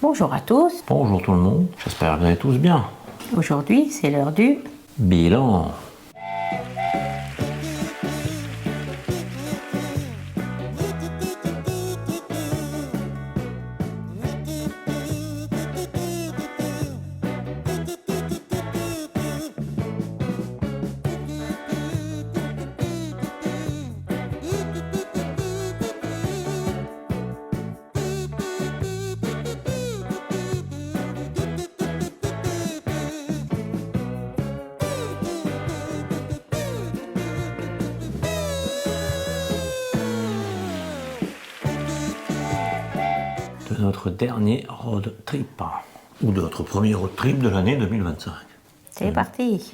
Bonjour à tous. Bonjour tout le monde, j'espère que vous allez tous bien. Aujourd'hui, c'est l'heure du Bilan. De notre dernier road trip, ou de notre premier road trip de l'année 2025. C'est parti.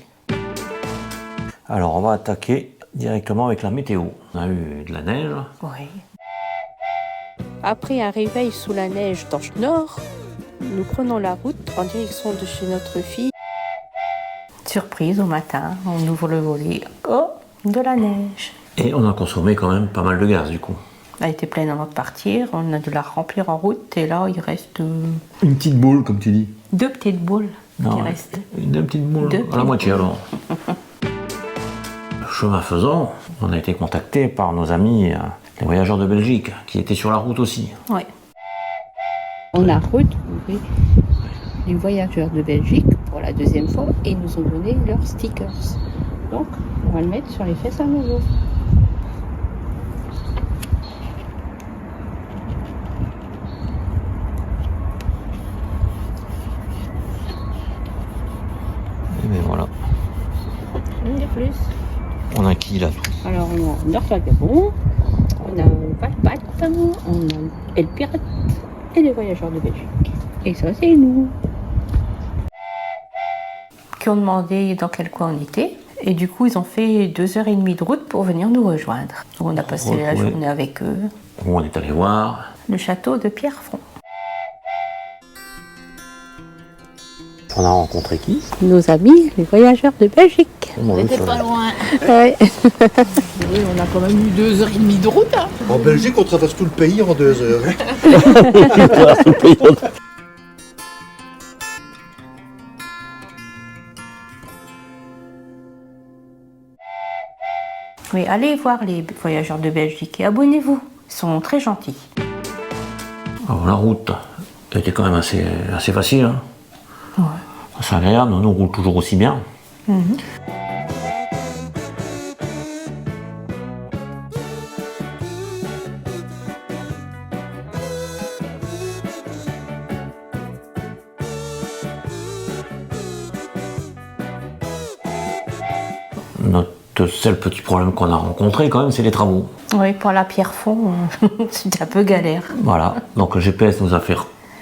Alors on va attaquer directement avec la météo. On a eu de la neige. Oui. Après un réveil sous la neige dans le nord, nous prenons la route en direction de chez notre fille. Surprise au matin, on ouvre le volet. Oh, de la neige. Et on a consommé quand même pas mal de gaz du coup. Elle était pleine avant de partir, on a dû la remplir en route et là il reste Une petite boule comme tu dis. 2 petites boules qui Non, restent. Une petite boule Deux à la petites moitié boules. alors. Chemin faisant, on a été contacté par nos amis les voyageurs de Belgique qui étaient sur la route aussi. Oui. On a retrouvé les voyageurs de Belgique pour la deuxième fois et ils nous ont donné leurs stickers. Donc, on va le mettre sur les fesses à nouveau. Et bien voilà. Une de plus. On a qui là? Alors, on a Nord-Vagabond, on a Valpat, on a El Pirate et les voyageurs de Belgique. Et ça, c'est nous. Qui ont demandé dans quel coin on était. Et du coup, ils ont fait 2h30 de route pour venir nous rejoindre. Donc, on a passé la Retrouver. journée avec eux. On est allé voir. Le château de Pierrefonds. On a rencontré qui? Nos amis, les voyageurs de Belgique. On était pas loin. Ouais. Oui, on a quand même eu 2h30 de route. Hein. En Belgique, on traverse tout le pays en 2 heures. Oui, allez voir les voyageurs de Belgique et abonnez-vous. Ils sont très gentils. Alors la route était quand même assez facile. Hein. Ouais. C'est agréable, nous on roule toujours aussi bien. Notre seul petit problème qu'on a rencontré quand même, c'est les travaux. Oui, pour la Pierrefonds, c'était un peu galère. Voilà, donc le GPS nous a fait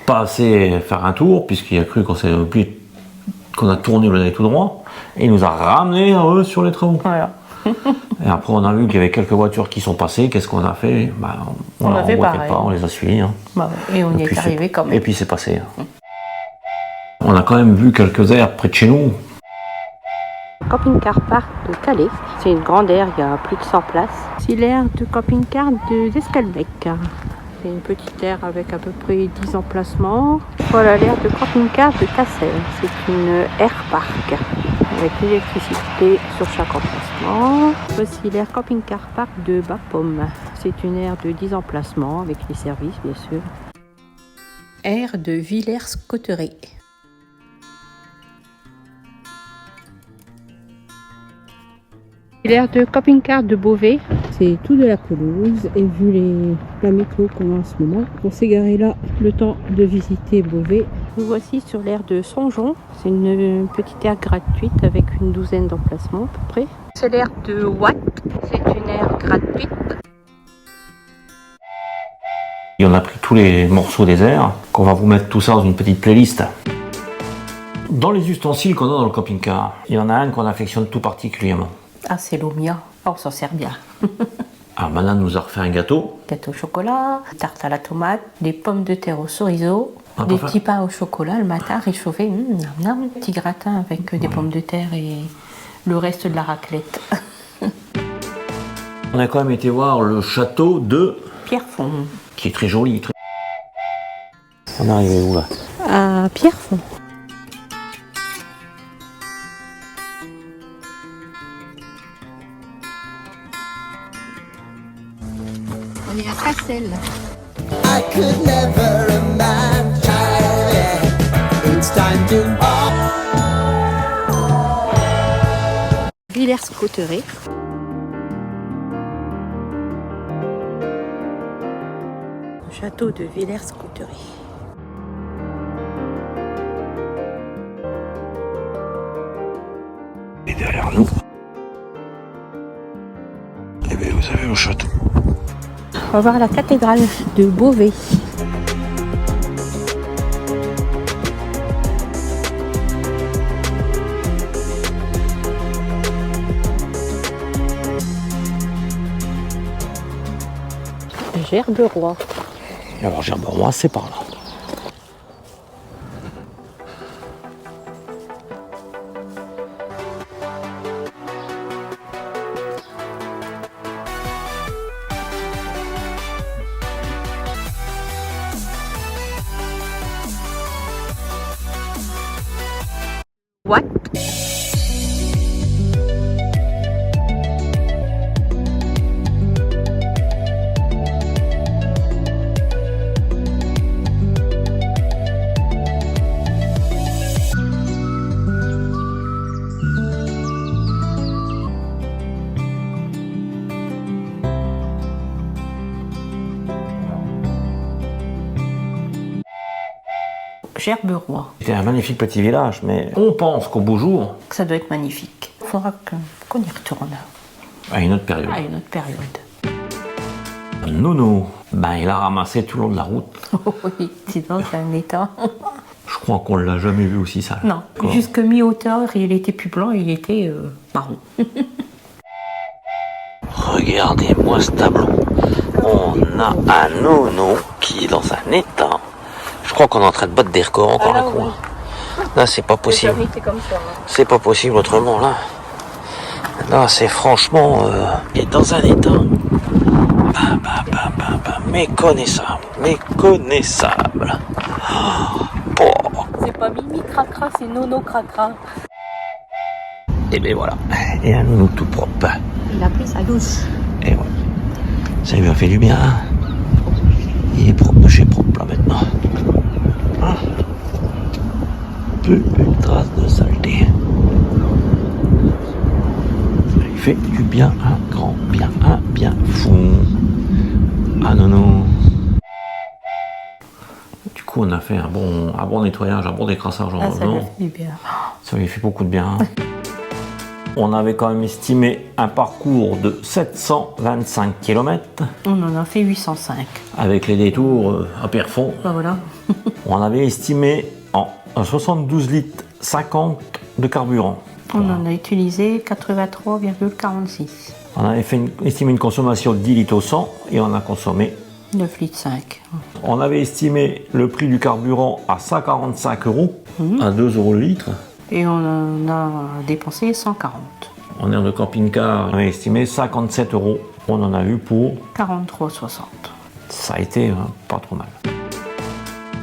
passer faire un tour, puisqu'il a cru qu'on a tourné le nez tout droit, et il nous a ramené sur les travaux. Voilà. Et après on a vu qu'il y avait quelques voitures qui sont passées, qu'est-ce qu'on a fait? On a leur fait emboîtait pareil. pas, on les a suivis. Hein. Bah ouais, et on y est puis arrivé quand Et même. puis c'est passé. On a quand même vu quelques aires près de chez nous. Camping-car parc de Calais. C'est une grande aire, il y a plus de 100 places. C'est l'aire de camping-car d'Escalbec. C'est une petite aire avec à peu près 10 emplacements. Voilà l'aire de camping-car de Cassel. C'est une aire parc avec l'électricité sur chaque emplacement. Voici l'aire camping-car parc de Bapaume. C'est une aire de 10 emplacements avec les services bien sûr. Aire de Villers-Cotterêts. L'aire de camping-car de Beauvais, c'est tout de la pelouse et vu la météo qu'on a en ce moment, on s'est garé là le temps de visiter Beauvais. Nous voici sur l'aire de Songeon, c'est une petite aire gratuite avec une douzaine d'emplacements à peu près. C'est l'aire de Watt, c'est une aire gratuite. Et on a pris tous les morceaux des airs, qu'on va vous mettre tout ça dans une petite playlist. Dans les ustensiles qu'on a dans le camping-car, il y en a un qu'on affectionne tout particulièrement. Ah, c'est l'Omia. Oh, on s'en sert bien. Alors Manan nous a refait un gâteau. Gâteau au chocolat, tarte à la tomate, des pommes de terre au chorizo, Ah, des parfait. petits pains au chocolat le matin réchauffés. Petit gratin avec des pommes de terre et le reste de la raclette. On a quand même été voir le château de... Pierrefonds. qui est très joli. On est arrivé où là? À Pierrefonds. On est à Cassel. I could never imagine. It's time to Villers-Cotterêts. Château de Villers-Cotterêts. Et derrière nous, eh bien, vous avez le château. On va voir la cathédrale de Beauvais. Gerberoy. Alors Gerberoy, c'est par là. What? Gerberoy. C'était un magnifique petit village, mais on pense qu'au beau jour, Ça doit être magnifique. Il faudra qu'on y retourne à une autre période. à une autre période. Nono, ben il a ramassé tout le long de la route. Oui, c'est dans un état. Je crois qu'on l'a jamais vu aussi sale. Non, Quoi. jusque mi-hauteur, il était plus blanc, il était marron. Regardez-moi ce tableau. On a un nono qui est dans un état. Je crois qu'on est en train de battre des records encore là, quoi. Là, c'est pas possible. C'est pas possible autrement, là. Là, c'est franchement... il est dans un état... méconnaissable. Méconnaissable. Oh. C'est pas Mimi Cracra, c'est Nono Cracra. Et ben voilà. Et un nono tout propre. Il a pris sa douche. Et ouais. Ça lui a fait du bien. Hein. Il est propre de chez propre là maintenant. Hein. Plus une trace de saleté. Ça lui fait du bien, un grand bien, un bien fou. Ah non non. Du coup on a fait un bon nettoyage, un bon décrassage en Ah, ça lui a revenant. fait du bien. Ça lui fait beaucoup de bien. On avait quand même estimé un parcours de 725 km On en a fait 805. avec les détours à Pierrefonds. Ben voilà. On avait estimé en 72 litres 50 de carburant. On en a utilisé 83,46. On avait estimé une consommation de 10 litres au 100 et on a consommé. 9 litres 5. On avait estimé le prix du carburant à 145 €, à 2 € le litre. Et on en a dépensé 140. En aire de camping-car, on avait estimé 57 €. On en a eu pour... 43,60. Ça a été pas trop mal.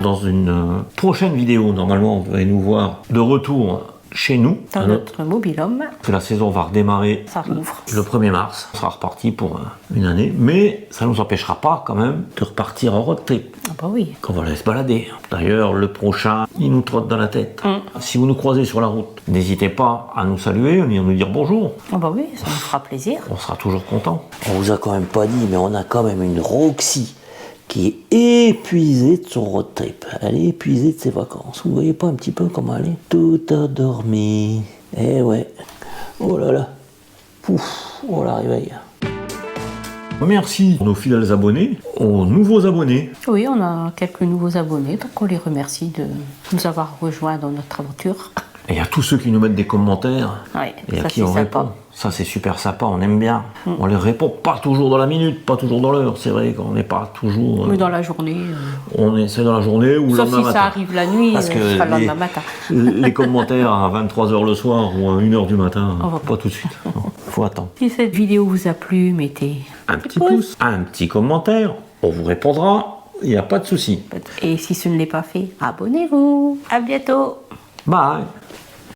Dans une prochaine vidéo, normalement, vous allez nous voir de retour chez nous. Dans notre mobil-home, La saison va redémarrer ça rouvre. le 1er mars. On sera reparti pour une année. Mais ça ne nous empêchera pas quand même de repartir en road trip. Ah bah oui. Qu'on va aller se balader. D'ailleurs, le prochain, il nous trotte dans la tête. Si vous nous croisez sur la route, n'hésitez pas à nous saluer, ni à nous dire bonjour. Ah bah oui, ça nous fera plaisir. On sera toujours content. On vous a quand même pas dit, mais on a quand même une Roxy qui est épuisée de son road trip. Elle est épuisée de ses vacances. Vous voyez pas un petit peu comment elle est? Tout a dormi. Eh ouais. Oh là là. Pouf. Oh la réveil. Merci à nos fidèles abonnés, aux nouveaux abonnés. Oui, on a quelques nouveaux abonnés, donc on les remercie de nous avoir rejoints dans notre aventure. Et à tous ceux qui nous mettent des commentaires Oui, et à ça qui c'est on sympa. répond. Ça c'est super sympa, on aime bien. On les répond pas toujours dans la minute, pas toujours dans l'heure. C'est vrai qu'on n'est pas toujours... Mais dans la journée, C'est dans la journée ou le sauf lendemain si ça matin. arrive la nuit, Parce ce que sera le lendemain matin. les commentaires à 23h le soir ou à 1h du matin, On va pas tout de suite. Non, faut attendre. Si cette vidéo vous a plu, mettez Un petit pouce, un petit commentaire, on vous répondra. Il n'y a pas de souci. Et si ce ne l'est pas fait, abonnez-vous. À bientôt. Bye.